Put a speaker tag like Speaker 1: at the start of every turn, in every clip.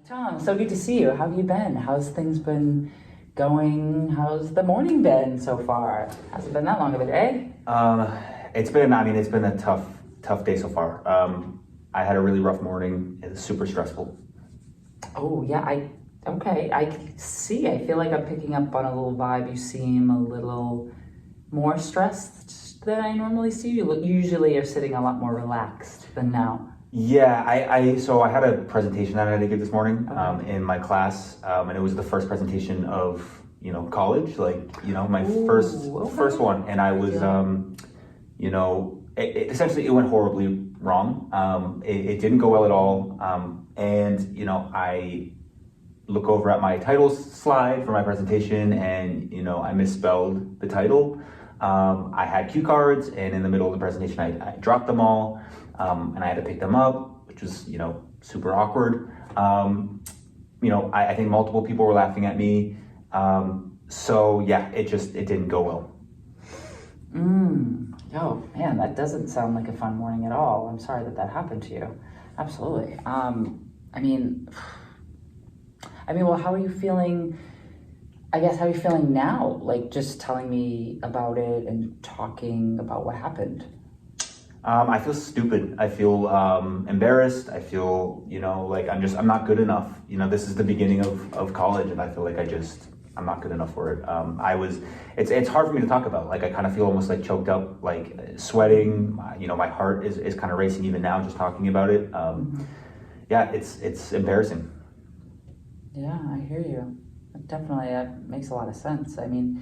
Speaker 1: Tom, so good to see you. How have you been? How's things been going? How's the morning been so far? Hasn't been that long of a day.
Speaker 2: It's been a tough day so far. I had a really rough morning. It was super stressful.
Speaker 1: Oh, yeah, okay, I can see. I feel like I'm picking up on a little vibe. You seem a little more stressed than I normally see. Usually are sitting a lot more relaxed than now.
Speaker 2: Yeah, so I had a presentation that I had to give this morning in my class, and it was the first presentation of college, my first one, and I was essentially it went horribly wrong. It didn't go well at all, and I look over at my title slide for my presentation, and I misspelled the title. I had cue cards, and in the middle of the presentation, I dropped them all, and I had to pick them up, which was super awkward. I think multiple people were laughing at me. So yeah, it didn't go well.
Speaker 1: Oh man, that doesn't sound like a fun morning at all. I'm sorry that happened to you. Absolutely. Well, how are you feeling? I guess, how are you feeling now? Like, just telling me about it and talking about what happened.
Speaker 2: I feel stupid. I feel embarrassed. I feel, like I'm not good enough. This is the beginning of college, and I feel like I'm not good enough for it. It's hard for me to talk about. Like, I kind of feel almost like choked up, like sweating. My heart is kind of racing even now just talking about it. Yeah, it's embarrassing.
Speaker 1: Yeah, I hear you. Definitely, that makes a lot of sense. I mean,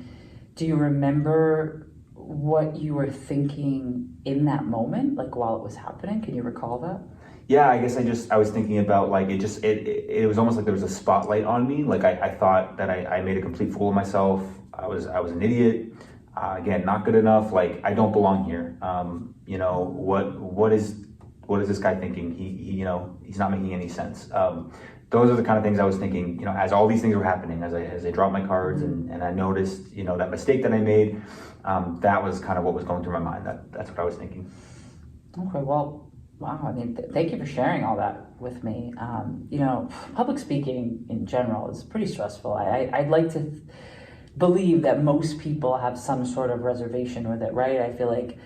Speaker 1: do you remember what you were thinking in that moment, like while it was happening? Can you recall that?
Speaker 2: Yeah, I guess I was thinking about like it was almost like there was a spotlight on me. Like I thought that I made a complete fool of myself. I was an idiot. Again, not good enough. Like, I don't belong here. What is this guy thinking? He's not making any sense. Those are the kind of things I was thinking, as all these things were happening, as I dropped my cards and I noticed, that mistake that I made. That was kind of what was going through my mind. That's what I was thinking.
Speaker 1: Okay, well, wow. I mean, thank you for sharing all that with me. Public speaking in general is pretty stressful. I'd like to believe that most people have some sort of reservation with it, right? I feel like,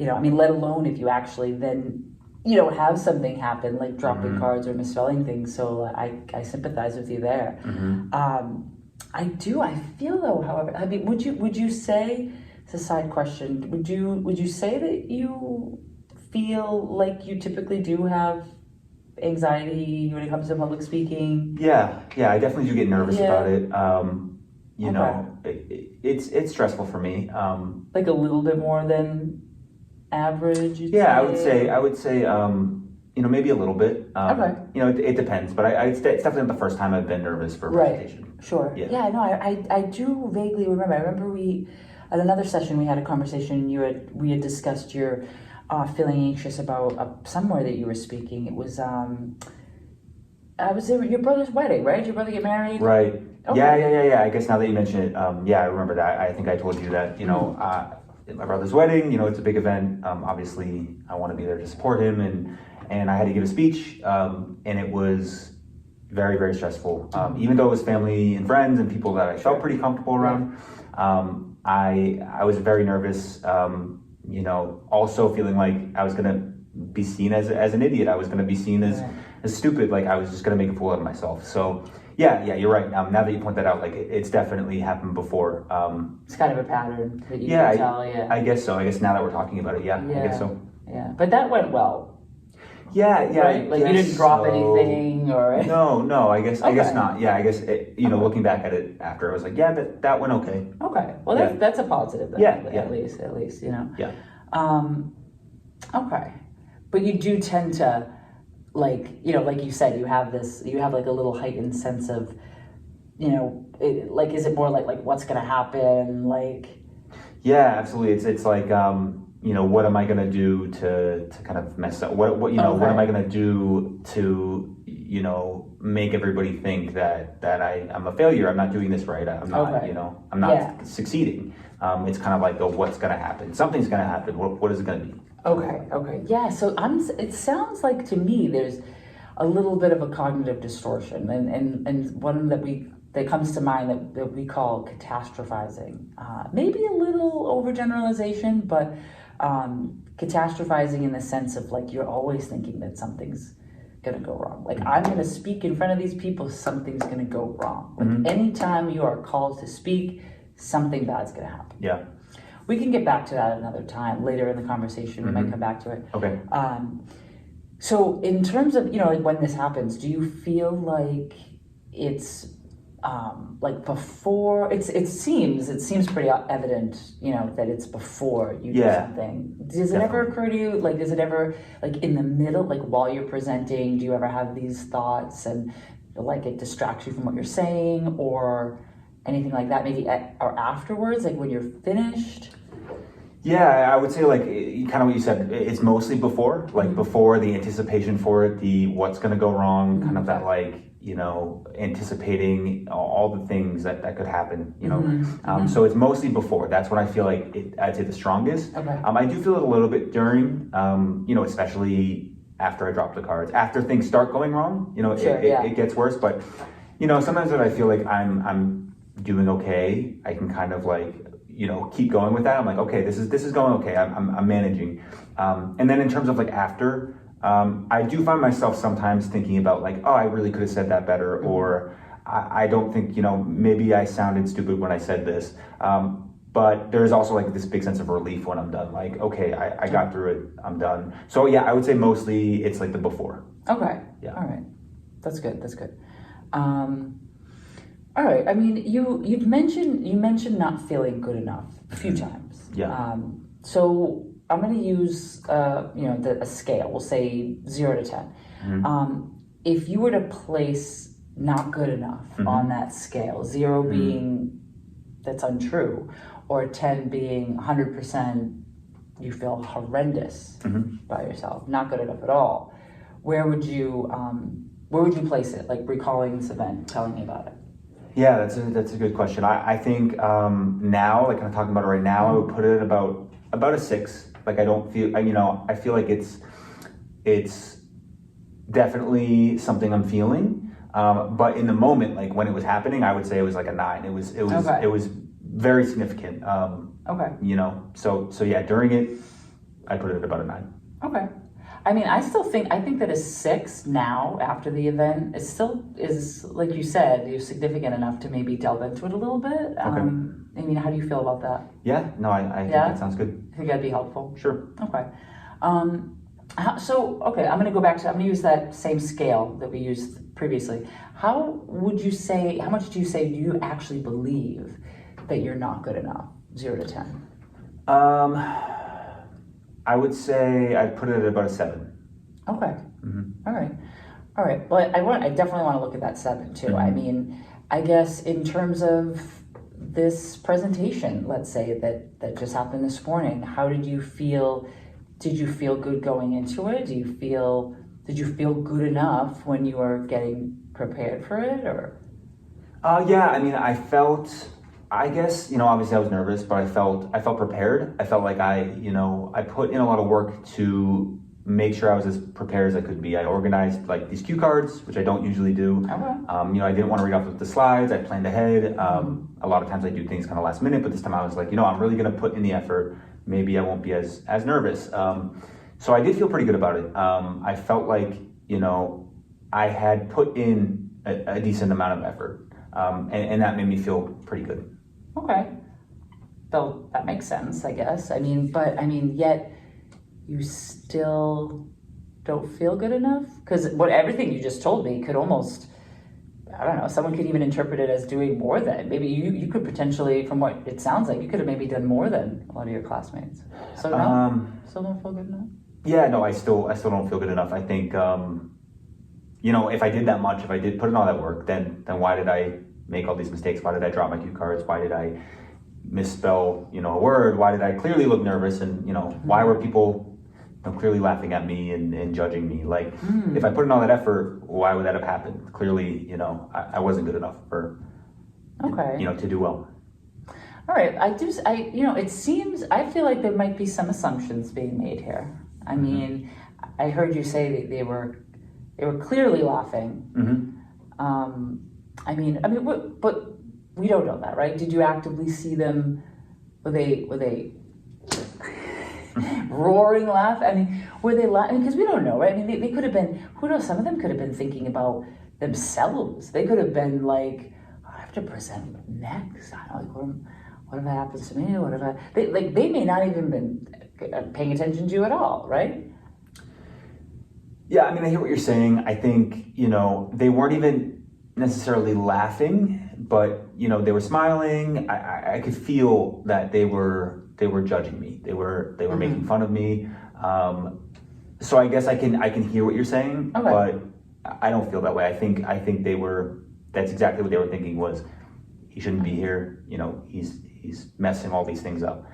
Speaker 1: let alone if you actually then have something happen, like dropping cards or misspelling things. So I sympathize with you there. I feel though, however, I mean, would you say, it's a side question, would you say that you feel like you typically do have anxiety when it comes to public speaking?
Speaker 2: Yeah, I definitely do get nervous about it.
Speaker 1: Okay.
Speaker 2: It's stressful for me.
Speaker 1: Like a little bit more than average?
Speaker 2: Yeah, I would say, maybe a little bit.
Speaker 1: Okay.
Speaker 2: It depends, but it's definitely not the first time I've been nervous for a presentation.
Speaker 1: Right. Sure.
Speaker 2: Yeah.
Speaker 1: No, I do vaguely remember. I remember at another session we had a conversation. We had discussed your feeling anxious about somewhere that you were speaking. It was your brother's wedding, right? Did your brother get married?
Speaker 2: Right.
Speaker 1: Okay.
Speaker 2: Yeah. I guess now that you mention it, I remember that. I think I told you that. My brother's wedding, it's a big event. Obviously, I want to be there to support him, and I had to give a speech, and it was very, very stressful. Even though it was family and friends and people that I felt pretty comfortable around, I was very nervous. Also feeling like I was gonna be seen as an idiot. I was gonna be seen as stupid. Like, I was just gonna make a fool out of myself. So. Yeah, you're right. Now that you point that out, like it's definitely happened before.
Speaker 1: It's kind of a pattern that you can tell. Yeah,
Speaker 2: I guess so. I guess now that we're talking about it, I guess so.
Speaker 1: Yeah, but that went well.
Speaker 2: Yeah.
Speaker 1: Right? Like, you didn't drop anything, or
Speaker 2: no. I guess not. Yeah, I guess looking back at it after, I was like, yeah, that went okay.
Speaker 1: Okay, well that's a positive. Then, at least.
Speaker 2: Yeah.
Speaker 1: Okay, but you do tend to. Like you said, you have like a little heightened sense of, is it more like what's gonna happen? Like,
Speaker 2: yeah, absolutely. It's like, what am I gonna do to kind of mess up? What what am I gonna do to make everybody think that I'm a failure? I'm not doing this right. I'm not I'm not succeeding. It's kind of like what's gonna happen? Something's gonna happen. What is it gonna be?
Speaker 1: Okay. Yeah. So it sounds like to me a little bit of a cognitive distortion, and one that comes to mind that we call catastrophizing. Maybe a little overgeneralization, but catastrophizing in the sense of like you're always thinking that something's gonna go wrong. Like I'm gonna speak in front of these people, something's gonna go wrong. Like anytime you are called to speak, something bad's gonna happen.
Speaker 2: Yeah.
Speaker 1: We can get back to that another time. Later in the conversation, we might come back to it.
Speaker 2: Okay.
Speaker 1: So in terms of, like when this happens, do you feel like it's like before, it seems pretty evident, that it's before you do something. Does it ever occur to you, like, does it ever, like in the middle, like while you're presenting, do you ever have these thoughts and like it distracts you from what you're saying or anything like that, maybe or afterwards, like when you're finished?
Speaker 2: Yeah, I would say like kind of what you said, it's mostly before, like before the anticipation for it, the what's going to go wrong, kind of that like, anticipating all the things that could happen, So it's mostly before. That's when I feel like I'd say the strongest.
Speaker 1: Okay.
Speaker 2: I do feel it a little bit during, especially after I drop the cards. After things start going wrong, it gets worse. But, sometimes when I feel like I'm doing okay, I can kind of like, keep going with that. I'm like, okay, this is going okay. I'm managing. And then in terms of like after, I do find myself sometimes thinking about like, oh, I really could have said that better, or I don't think, maybe I sounded stupid when I said this. But there's also like this big sense of relief when I'm done. Like, okay, I got through it. I'm done. So yeah, I would say mostly it's like the before.
Speaker 1: Okay.
Speaker 2: Yeah.
Speaker 1: All right. That's good. All right. I mean, you mentioned not feeling good enough a few times.
Speaker 2: Yeah.
Speaker 1: So I'm going to use a scale. We'll say 0 to 10. If you were to place not good enough on that scale, 0 being that's untrue, or 10 being 100% you feel horrendous by yourself, not good enough at all, where would you place it? Like recalling this event, telling me about it.
Speaker 2: Yeah, that's a good question. I think now, like I'm talking about it right now, I would put it at about a 6. Like I don't feel, I feel like it's definitely something I'm feeling. But in the moment, like when it was happening, I would say it was like a 9. It was very significant.
Speaker 1: Okay.
Speaker 2: So yeah, during it, I put it at about a 9.
Speaker 1: Okay. I mean, I think that a 6 now after the event is like you said, you're significant enough to maybe delve into it a little bit.
Speaker 2: Okay.
Speaker 1: I mean, how do you feel about that?
Speaker 2: Yeah, no, I think that sounds good.
Speaker 1: I think that'd be helpful.
Speaker 2: Sure.
Speaker 1: Okay. I'm going to go back to, I'm going to use that same scale that we used previously. How much do you say do you actually believe that you're not good enough? 0 to 10.
Speaker 2: I would say I'd put it at about a 7.
Speaker 1: Okay. All right. But I definitely want to look at that 7 too. I mean, I guess in terms of this presentation, let's say that just happened this morning, how did you feel? Did you feel good going into it? Did you feel good enough when you were getting prepared for it, or?
Speaker 2: Yeah, I mean, I guess, obviously I was nervous, but I felt prepared. I felt like I put in a lot of work to make sure I was as prepared as I could be. I organized like these cue cards, which I don't usually do.
Speaker 1: Okay.
Speaker 2: I didn't want to read off the slides. I planned ahead. A lot of times I do things kind of last minute, but this time I was like, I'm really going to put in the effort. Maybe I won't be as nervous. So I did feel pretty good about it. I felt like, I had put in a decent amount of effort. And that made me feel pretty good.
Speaker 1: Okay. So that makes sense, I guess. Yet you still don't feel good enough? Because everything you just told me could almost, I don't know, someone could even interpret it as doing more than. Maybe you could potentially, from what it sounds like, you could have maybe done more than a lot of your classmates. So no? Still don't feel good enough?
Speaker 2: Yeah, no, I still don't feel good enough. I think, if I did that much, if I did put in all that work, then why did I make all these mistakes? Why did I drop my cue cards? Why did I misspell, a word? Why did I clearly look nervous? And, why were people clearly laughing at me and judging me? Like, if I put in all that effort, why would that have happened? Clearly, I wasn't good enough for, to do well.
Speaker 1: All right. It seems, I feel like there might be some assumptions being made here. I mean, I heard you say that they were They were clearly laughing. But we don't know that, right? Did you actively see them? Were they roaring laugh? I mean, were they laughing? Because we don't know, right? I mean, they could have been. Who knows? Some of them could have been thinking about themselves. They could have been like, I have to present next. I don't know, like, what if that happens to me? What if I? They may not even been paying attention to you at all, right?
Speaker 2: Yeah, I mean, I hear what you're saying. I think, they weren't even necessarily laughing, but, they were smiling. I could feel that they were judging me. They were making fun of me. So I guess I can hear what you're saying, but I don't feel that way. I think that's exactly what they were thinking was, he shouldn't be here. He's messing all these things up.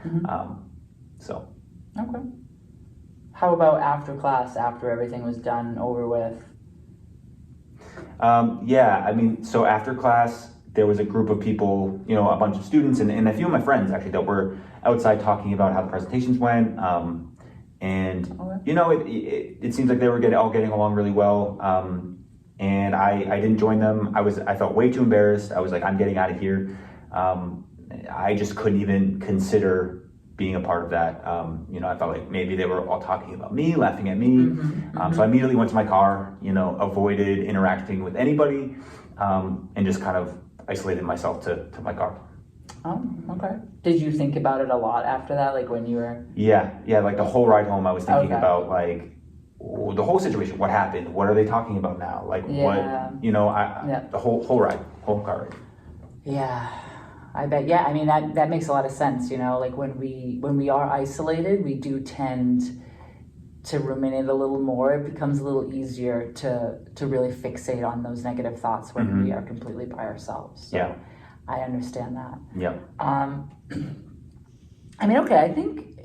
Speaker 2: So.
Speaker 1: Okay. How about after class, after everything was done, over with?
Speaker 2: Yeah, I mean, so after class, there was a group of people, a bunch of students and a few of my friends actually that were outside talking about how the presentations went. It seems like they were all getting along really well. And I didn't join them. I felt way too embarrassed. I was like, I'm getting out of here. I just couldn't even consider being a part of that. I felt like maybe they were all talking about me, laughing at me. So I immediately went to my car, avoided interacting with anybody, and just kind of isolated myself to my car.
Speaker 1: Oh, okay. Did you think about it a lot after that, like when you were?
Speaker 2: Yeah, like the whole ride home I was thinking about like the whole situation. What happened? What are they talking about now? Like the whole ride, whole car ride.
Speaker 1: Yeah. I bet, yeah, I mean, that makes a lot of sense, like when we are isolated, we do tend to ruminate a little more. It becomes a little easier to really fixate on those negative thoughts when we are completely by ourselves. So
Speaker 2: yeah.
Speaker 1: I understand that.
Speaker 2: Yeah.
Speaker 1: Okay, I think,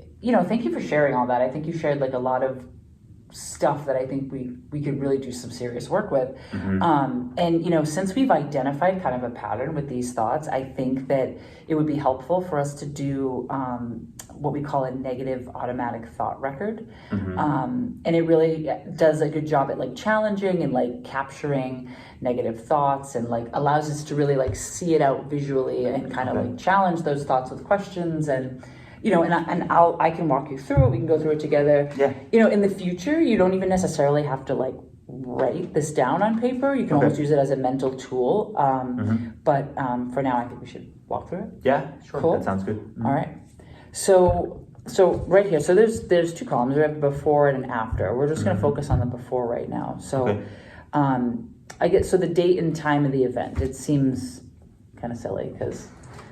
Speaker 1: thank you for sharing all that. I think you shared like a lot of stuff that I think we could really do some serious work with. And since we've identified kind of a pattern with these thoughts, I think that it would be helpful for us to do what we call a negative automatic thought record. And it really does a good job at like challenging and like capturing negative thoughts and like allows us to really like see it out visually and kind of like challenge those thoughts with questions and I can walk you through it. We can go through it together.
Speaker 2: Yeah.
Speaker 1: In the future, you don't even necessarily have to like write this down on paper. You can almost use it as a mental tool. But for now, I think we should walk through it.
Speaker 2: Yeah, sure.
Speaker 1: Cool.
Speaker 2: That sounds good.
Speaker 1: All right. So right here. So there's two columns. We have before and an after. We're just going to focus on the before right now. So, so the date and time of the event. It seems kind of silly because.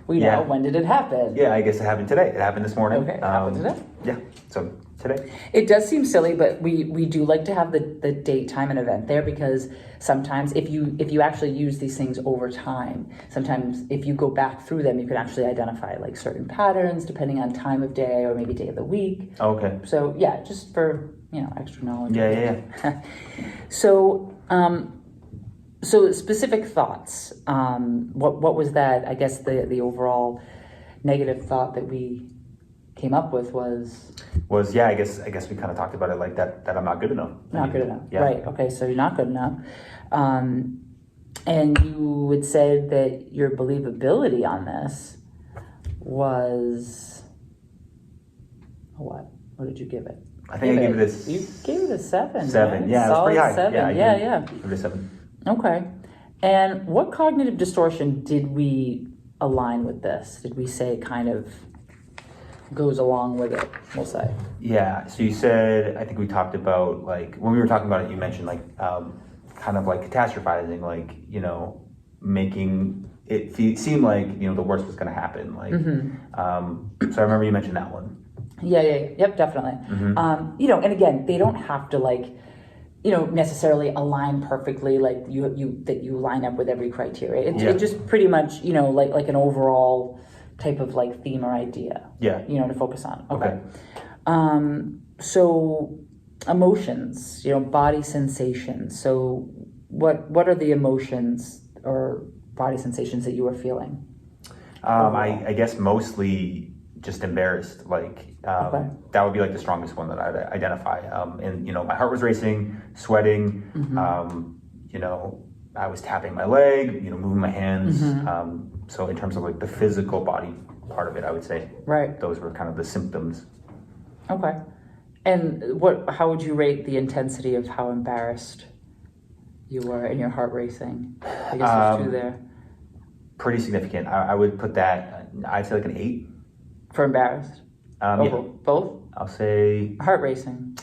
Speaker 1: We know, when did it happen?
Speaker 2: Yeah, I guess it happened today. It happened this morning.
Speaker 1: Okay, it happened today?
Speaker 2: Yeah, so today.
Speaker 1: It does seem silly, but we do like to have the date, time, and event there because sometimes if you actually use these things over time, sometimes if you go back through them, you can actually identify like certain patterns depending on time of day or maybe day of the week.
Speaker 2: Okay.
Speaker 1: So yeah, just for, extra knowledge.
Speaker 2: Yeah.
Speaker 1: So specific thoughts. What was that? I guess the overall negative thought that we came up with was
Speaker 2: I guess we kind of talked about it like that I'm not good enough.
Speaker 1: Not good enough.
Speaker 2: Yeah.
Speaker 1: Right. Okay. So you're not good enough. And you had said that your believability on this was what? What did you give it?
Speaker 2: I think I gave it a.
Speaker 1: You gave it a 7.
Speaker 2: 7.
Speaker 1: Right?
Speaker 2: Yeah,
Speaker 1: Solid
Speaker 2: that's pretty high.
Speaker 1: 7.
Speaker 2: Yeah. Give it a 7.
Speaker 1: Okay. And what cognitive distortion did we align with this? Did we say kind of goes along with it, we'll say?
Speaker 2: Yeah. So you said, I think we talked about, like, when we were talking about it, you mentioned, like, kind of like catastrophizing, like, making it seem like, the worst was going to happen. Like, so I remember you mentioned that one.
Speaker 1: Yeah. Yep, definitely. And again, they don't have to, like, necessarily align perfectly, like you line up with every criteria. It just pretty much, like an overall type of like theme or idea.
Speaker 2: Yeah.
Speaker 1: To focus on. Okay. So emotions, body sensations. So what are the emotions or body sensations that you were feeling?
Speaker 2: I guess mostly just embarrassed. Like
Speaker 1: Okay.
Speaker 2: that would be like the strongest one that I'd identify. And my heart was racing, sweating. You know, I was tapping my leg, moving my hands. So in terms of like the physical body part of it, I would say
Speaker 1: Right.
Speaker 2: those were kind of the symptoms.
Speaker 1: Okay. And how would you rate the intensity of how embarrassed you were and your heart racing? I guess there's two there.
Speaker 2: Pretty significant. I would put that, I'd say like an 8.
Speaker 1: For embarrassed?
Speaker 2: Yeah.
Speaker 1: Both?
Speaker 2: I'll say,
Speaker 1: Heart racing?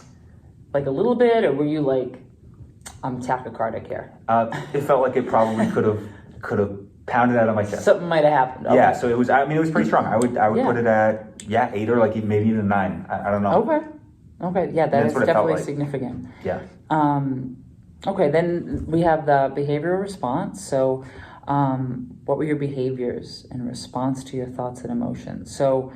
Speaker 1: Like a little bit, or were you like, I'm tachycardic here?
Speaker 2: it felt like it probably could have pounded out of my chest.
Speaker 1: Something might have happened. Okay.
Speaker 2: Yeah, so it was pretty strong. I would
Speaker 1: Yeah.
Speaker 2: put it at 8 or like maybe even a 9. I don't know.
Speaker 1: Okay. Yeah,
Speaker 2: That's
Speaker 1: is
Speaker 2: what it felt
Speaker 1: definitely
Speaker 2: like.
Speaker 1: significant.
Speaker 2: Yeah.
Speaker 1: Okay, then we have the behavioral response. So, what were your behaviors in response to your thoughts and emotions? So,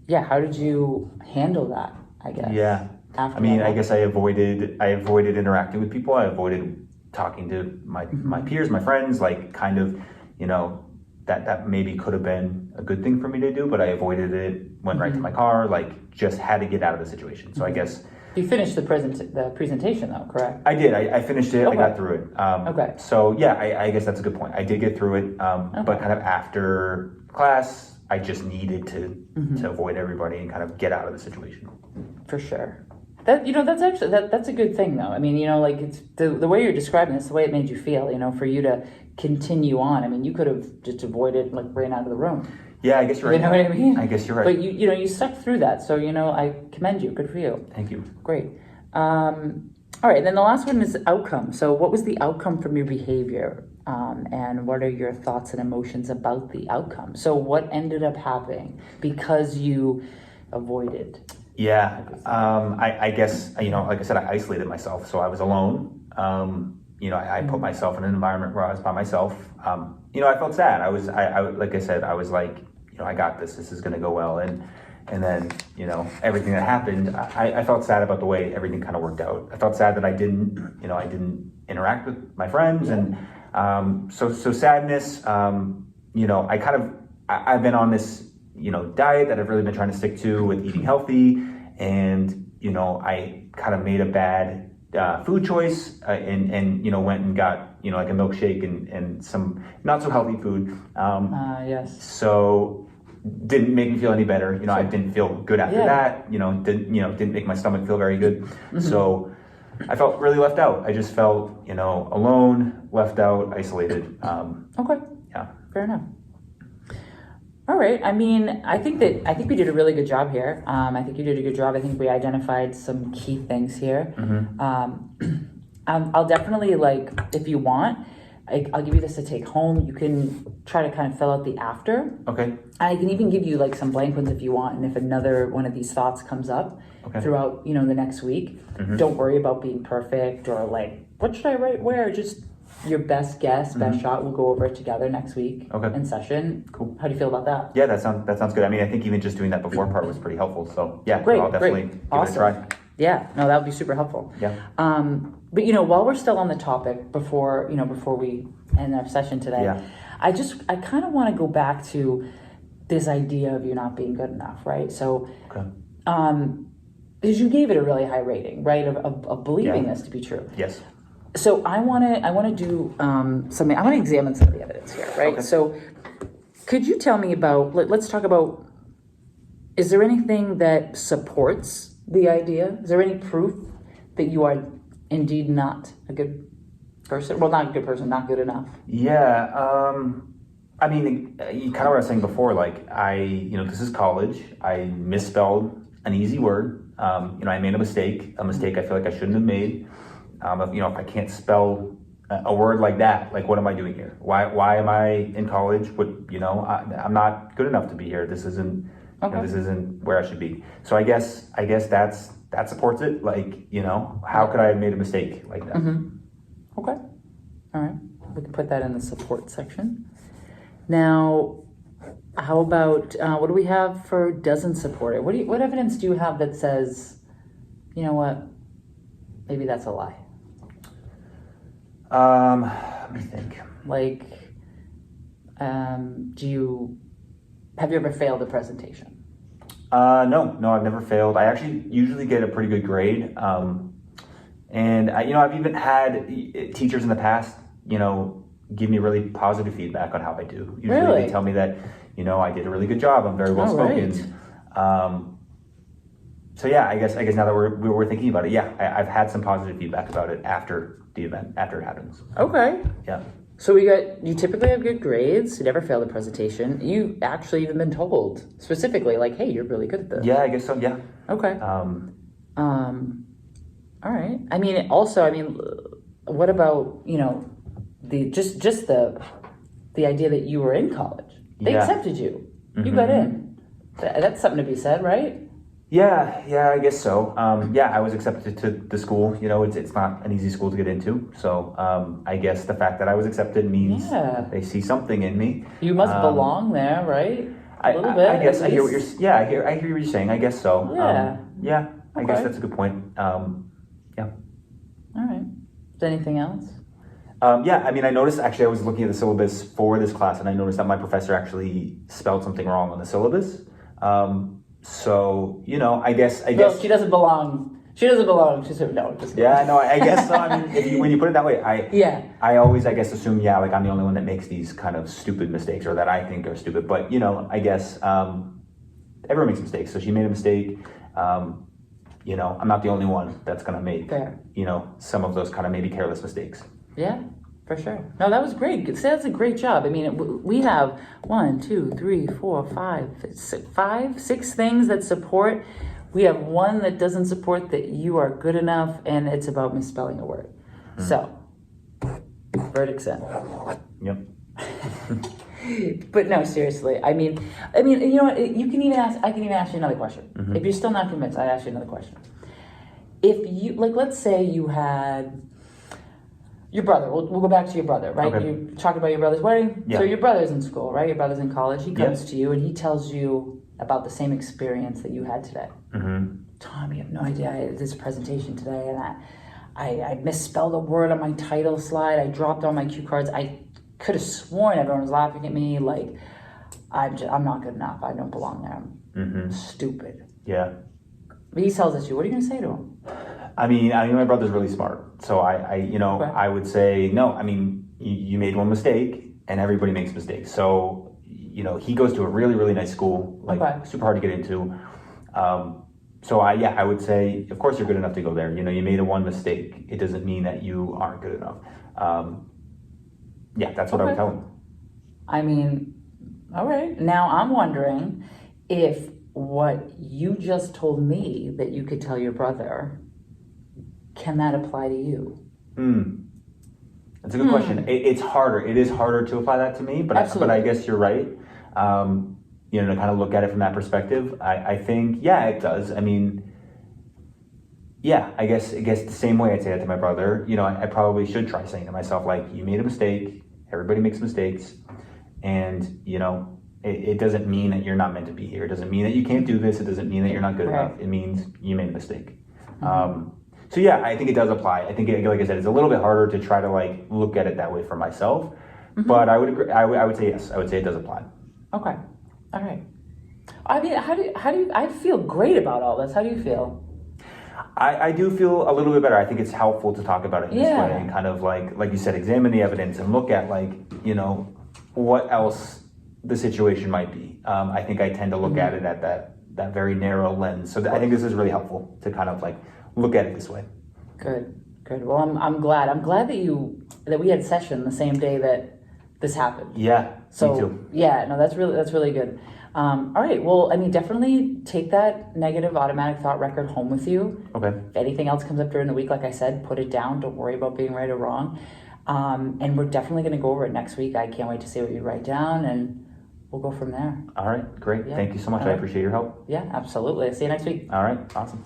Speaker 1: yeah, how did you handle that, I guess?
Speaker 2: Yeah.
Speaker 1: After
Speaker 2: I mean,
Speaker 1: that?
Speaker 2: I guess I avoided interacting with people. I avoided talking to my peers, my friends, like kind of, that maybe could have been a good thing for me to do, but I avoided it, went right to my car, like just had to get out of the situation. So I guess
Speaker 1: You finished the presentation though, correct?
Speaker 2: I did. I finished it.
Speaker 1: Okay.
Speaker 2: I got through it.
Speaker 1: Okay.
Speaker 2: So yeah, I guess that's a good point. I did get through it, but kind of after class, I just needed to avoid everybody and kind of get out of the situation.
Speaker 1: For sure. That's actually that's a good thing though. I mean, like it's the way you're describing this, the way it made you feel, for you to continue on. I mean, you could have just avoided, like ran out of the room.
Speaker 2: Yeah, I guess you're right.
Speaker 1: You know what I mean?
Speaker 2: I guess you're right.
Speaker 1: But you stuck through that, so I commend you. Good for you.
Speaker 2: Thank you.
Speaker 1: Great. All right, and then the last one is outcome. So what was the outcome from your behavior? And what are your thoughts and emotions about the outcome? So what ended up happening because you avoided?
Speaker 2: Yeah, I guess, like I said, I isolated myself, so I was alone. I put myself in an environment where I was by myself. I felt sad. I like I said, I was like, I got this. This is going to go well. And then, everything that happened, I felt sad about the way everything kind of worked out. I felt sad that I didn't interact with my friends. And so sadness, I've been on this, diet that I've really been trying to stick to with eating healthy. And, I kind of made a bad food choice and went and got, like a milkshake and some not so healthy food.
Speaker 1: Yes.
Speaker 2: So didn't make me feel any better. I didn't feel good after that. Didn't make my stomach feel very good. So I felt really left out. I just felt, alone, left out, isolated.
Speaker 1: Okay.
Speaker 2: Yeah.
Speaker 1: Fair enough. All right. I mean, I think we did a really good job here. I think you did a good job. I think we identified some key things here. I'll definitely, like, if you want, I'll give you this to take home. You can try to kind of fill out the after.
Speaker 2: Okay.
Speaker 1: I can even give you like some blank ones if you want. And if another one of these thoughts comes up throughout, the next week, don't worry about being perfect or like, what should I write where? Just your best guess, best shot. We'll go over it together next week in session.
Speaker 2: Cool.
Speaker 1: How do you feel about that?
Speaker 2: Yeah, that sounds good. I mean, I think even just doing that before part was pretty helpful. So yeah,
Speaker 1: Great,
Speaker 2: I'll definitely
Speaker 1: great.
Speaker 2: give
Speaker 1: Awesome.
Speaker 2: it a try.
Speaker 1: Yeah, no, that would be super helpful.
Speaker 2: Yeah.
Speaker 1: But while we're still on the topic, before we end our session today, I kind of want to go back to this idea of you not being good enough, right? So, because you gave it a really high rating, right, of believing this to be true.
Speaker 2: Yes.
Speaker 1: So I want to do something. I want to examine some of the evidence here, right?
Speaker 2: Okay.
Speaker 1: So, could you tell me about? Let's talk about. Is there anything that supports the idea? Is there any proof that you are indeed not a good person? Well, not a good person, not good enough.
Speaker 2: Yeah. I mean, you kind of what I was saying before. Like this is college. I misspelled an easy word. I made a mistake I feel like I shouldn't have made. If I can't spell a word like that, like what am I doing here? Why am I in college? I'm not good enough to be here. This isn't this isn't where I should be. So I guess that supports it. Like, how could I have made a mistake like that?
Speaker 1: Okay. All right. We can put that in the support section. Now, how about what do we have for doesn't support it? What evidence do you have that says, you know what, maybe that's a lie?
Speaker 2: Let me think.
Speaker 1: Like, have you ever failed a presentation?
Speaker 2: No, I've never failed. I actually usually get a pretty good grade. And I've even had teachers in the past, give me really positive feedback on how I do. Usually
Speaker 1: Really?
Speaker 2: they tell me that, I did a really good job. I'm very well spoken.
Speaker 1: Right.
Speaker 2: So yeah, I guess now that we're thinking about it, yeah, I've had some positive feedback about it after the event, after it happens.
Speaker 1: Okay.
Speaker 2: Yeah.
Speaker 1: So you typically have good grades. You never failed a presentation. You actually even been told specifically, like, hey, you're really good at this.
Speaker 2: Yeah, I guess so. Yeah.
Speaker 1: Okay. All right. I mean, also, what about, the idea that you were in college? They accepted you. You got in. That's something to be said, right?
Speaker 2: Yeah, I guess so. I was accepted to the school. It's not an easy school to get into. So I guess the fact that I was accepted means they see something in me.
Speaker 1: You must belong there, right? A little bit.
Speaker 2: I guess I hear what you're. Yeah, I hear what you're saying. I guess so.
Speaker 1: Yeah.
Speaker 2: I guess that's a good point. Yeah.
Speaker 1: All right. Is there anything else?
Speaker 2: I noticed actually I was looking at the syllabus for this class, and I noticed that my professor actually spelled something wrong on the syllabus. So I guess.
Speaker 1: Well, she doesn't belong. She doesn't belong. She said no. Just
Speaker 2: yeah, no, I guess so. When you put it that way, I always, I guess, assume, like I'm the only one that makes these kind of stupid mistakes, or that I think are stupid. But I guess everyone makes mistakes. So she made a mistake. I'm not the only one that's gonna make some of those kind of maybe careless mistakes.
Speaker 1: Yeah, for sure. No, that was great. So that's a great job. We have 1, 2, 3, 4, 5, 6 things that support. We have one that doesn't support that you are good enough, and it's about misspelling a word. So, verdict's in.
Speaker 2: Yep.
Speaker 1: But no, seriously. You know what? You can even ask. I can even ask you another question. If you're still not convinced, I'd ask you another question. If you let's say you had your brother. We'll go back to your brother, right?
Speaker 2: Okay.
Speaker 1: You talked about your brother's wedding.
Speaker 2: Yeah.
Speaker 1: So your brother's in school, right? Your brother's in college. He comes to you and he tells you about the same experience that you had today. Tom, you have no idea. I had this presentation today, and I misspelled a word on my title slide. I dropped all my cue cards. I could have sworn everyone was laughing at me. Like, I'm not good enough. I don't belong there. I'm stupid.
Speaker 2: Yeah.
Speaker 1: But he tells us you. What are you going to say to him?
Speaker 2: My brother's really smart. So I would say, no, you made one mistake, and everybody makes mistakes. So, he goes to a really, really nice school, super hard to get into. So I would say, of course you're good enough to go there. You made one mistake. It doesn't mean that you aren't good enough. That's what I would tell him.
Speaker 1: All right. Now I'm wondering if what you just told me that you could tell your brother, can that apply to you?
Speaker 2: That's a good question. It's harder. It is harder to apply that to me, but I guess you're right. To kind of look at it from that perspective, I think, it does. I guess the same way I'd say that to my brother, I probably should try saying to myself, like, you made a mistake. Everybody makes mistakes. And, it doesn't mean that you're not meant to be here. It doesn't mean that you can't do this. It doesn't mean that you're not good enough. It means you made a mistake. I think it does apply. I think, like I said, it's a little bit harder to try to look at it that way for myself. But I would agree. I would say yes. I would say it does apply.
Speaker 1: Okay. All right. How do you, I feel great about all this. How do you feel?
Speaker 2: I do feel a little bit better. I think it's helpful to talk about it in this way and kind of like you said, examine the evidence and look at what else the situation might be. I think I tend to look at it at that very narrow lens. So I think this is really helpful to kind of look at it this way.
Speaker 1: Good. Well, I'm glad. I'm glad that we had session the same day that this happened.
Speaker 2: Yeah.
Speaker 1: So,
Speaker 2: me too.
Speaker 1: Yeah. No, that's really good. All right. Well, definitely take that negative automatic thought record home with you.
Speaker 2: Okay.
Speaker 1: If anything else comes up during the week, like I said, put it down. Don't worry about being right or wrong. And we're definitely going to go over it next week. I can't wait to see what you write down, and we'll go from there.
Speaker 2: All right. Great.
Speaker 1: Yeah.
Speaker 2: Thank you so much. I appreciate your help.
Speaker 1: Yeah, absolutely. See you next week.
Speaker 2: All right. Awesome.